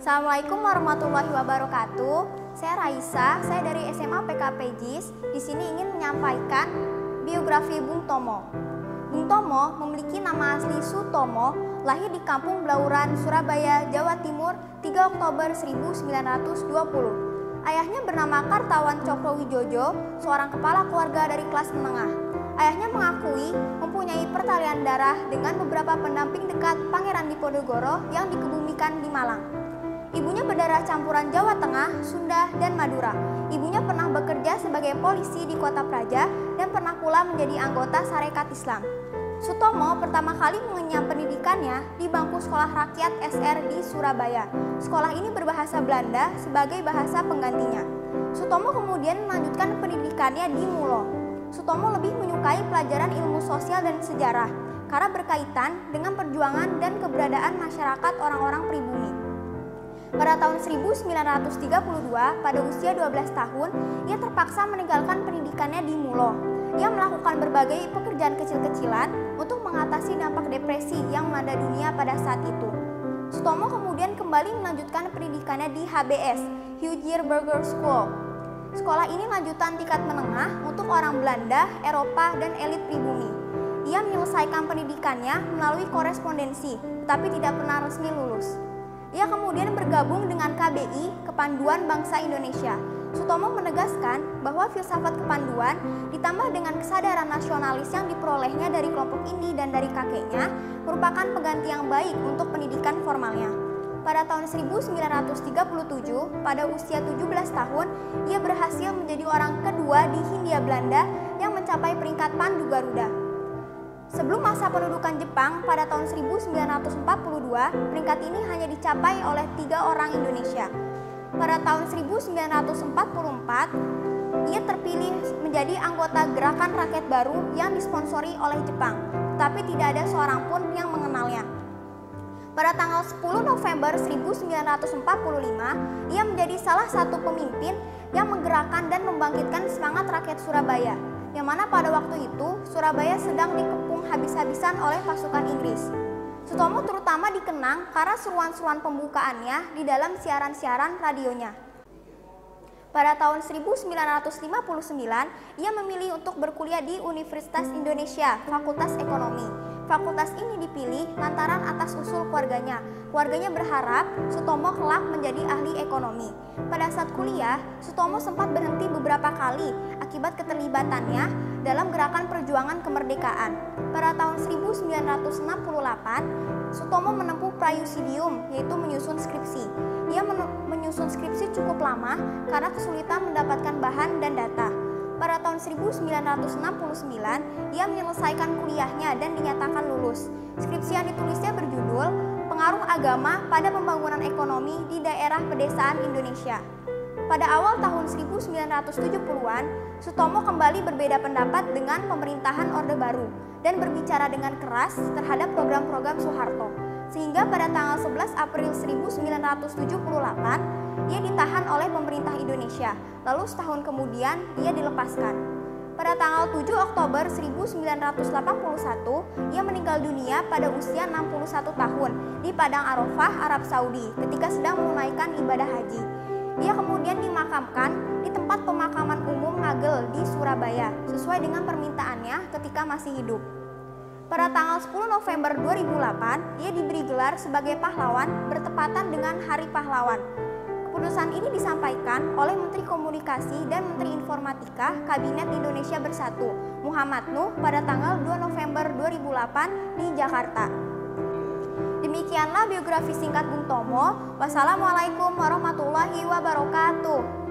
Assalamualaikum warahmatullahi wabarakatuh. Saya Raisa, saya dari SMA PKP JIS. Di sini ingin menyampaikan biografi Bung Tomo. Bung Tomo memiliki nama asli Sutomo, lahir di Kampung Blauran, Surabaya, Jawa Timur, 3 Oktober 1920. Ayahnya bernama Kartawan Cokrowijojo, seorang kepala keluarga dari kelas menengah. Ayahnya mengakui mempunyai pertalian darah dengan beberapa pendamping dekat Pangeran Diponegoro yang dikebumikan di Malang. Ibunya berdarah campuran Jawa Tengah, Sunda, dan Madura. Ibunya pernah bekerja sebagai polisi di Kota Praja dan pernah pula menjadi anggota Sarekat Islam. Sutomo pertama kali mengenyam pendidikannya di bangku Sekolah Rakyat SR di Surabaya. Sekolah ini berbahasa Belanda sebagai bahasa penggantinya. Sutomo kemudian melanjutkan pendidikannya di Mulo. Sutomo lebih menyukai pelajaran ilmu sosial dan sejarah karena berkaitan dengan perjuangan dan keberadaan masyarakat orang-orang pribumi. Pada tahun 1932, pada usia 12 tahun, ia terpaksa meninggalkan pendidikannya di Mulo. Ia melakukan berbagai pekerjaan kecil-kecilan untuk mengatasi dampak depresi yang melanda dunia pada saat itu. Sutomo kemudian kembali melanjutkan pendidikannya di HBS, Huijer Burger School. Sekolah ini lanjutan tingkat menengah untuk orang Belanda, Eropa, dan elit pribumi. Ia menyelesaikan pendidikannya melalui korespondensi, tetapi tidak pernah resmi lulus. Ia kemudian bergabung dengan KBI, Kepanduan Bangsa Indonesia. Sutomo menegaskan bahwa filsafat kepanduan ditambah dengan kesadaran nasionalis yang diperolehnya dari kelompok ini dan dari kakeknya merupakan pengganti yang baik untuk pendidikan formalnya. Pada tahun 1937, pada usia 17 tahun, ia berhasil menjadi orang kedua di Hindia Belanda yang mencapai peringkat Pandu Garuda. Sebelum masa pendudukan Jepang pada tahun 1942, peringkat ini hanya dicapai oleh 3 orang Indonesia. Pada tahun 1944, ia terpilih menjadi anggota Gerakan Rakyat Baru yang disponsori oleh Jepang, tetapi tidak ada seorang pun yang mengenalnya. Pada tanggal 10 November 1945, ia menjadi salah satu pemimpin yang menggerakkan dan membangkitkan semangat rakyat Surabaya, yang mana pada waktu itu Surabaya sedang dikepung habis-habisan oleh pasukan Inggris. Sutomo terutama dikenang karena seruan-seruan pembukaannya di dalam siaran-siaran radionya. Pada tahun 1959, ia memilih untuk berkuliah di Universitas Indonesia, Fakultas Ekonomi. Fakultas ini dipilih lantaran atas usul keluarganya. Keluarganya berharap Sutomo kelak menjadi ahli ekonomi. Pada saat kuliah, Sutomo sempat berhenti beberapa kali akibat keterlibatannya dalam gerakan perjuangan kemerdekaan. Pada tahun 1968, Sutomo menempuh prayusidium, yaitu menyusun skripsi. Ia menyusun skripsi cukup lama karena kesulitan mendapatkan bahan dan data. Pada tahun 1969, ia menyelesaikan kuliahnya dan dinyatakan lulus. Skripsi yang ditulisnya berjudul Pengaruh Agama pada Pembangunan Ekonomi di Daerah Pedesaan Indonesia. Pada awal tahun 1970-an, Sutomo kembali berbeda pendapat dengan pemerintahan Orde Baru dan berbicara dengan keras terhadap program-program Soeharto. Sehingga pada tanggal 11 April 1978, ia ditahan oleh pemerintah Indonesia, lalu setahun kemudian ia dilepaskan. Pada tanggal 7 Oktober 1981, ia meninggal dunia pada usia 61 tahun di Padang Arafah, Arab Saudi ketika sedang menunaikan ibadah haji. Ia kemudian dimakamkan di tempat pemakaman umum Ngagel di Surabaya, sesuai dengan permintaannya ketika masih hidup. Pada tanggal 10 November 2008, ia diberi gelar sebagai pahlawan bertepatan dengan Hari Pahlawan. Keputusan ini disampaikan oleh Menteri Komunikasi dan Menteri Informatika Kabinet Indonesia Bersatu, Muhammad Nuh, pada tanggal 2 November 2008 di Jakarta. Demikianlah biografi singkat Bung Tomo. Wassalamualaikum warahmatullahi wabarakatuh.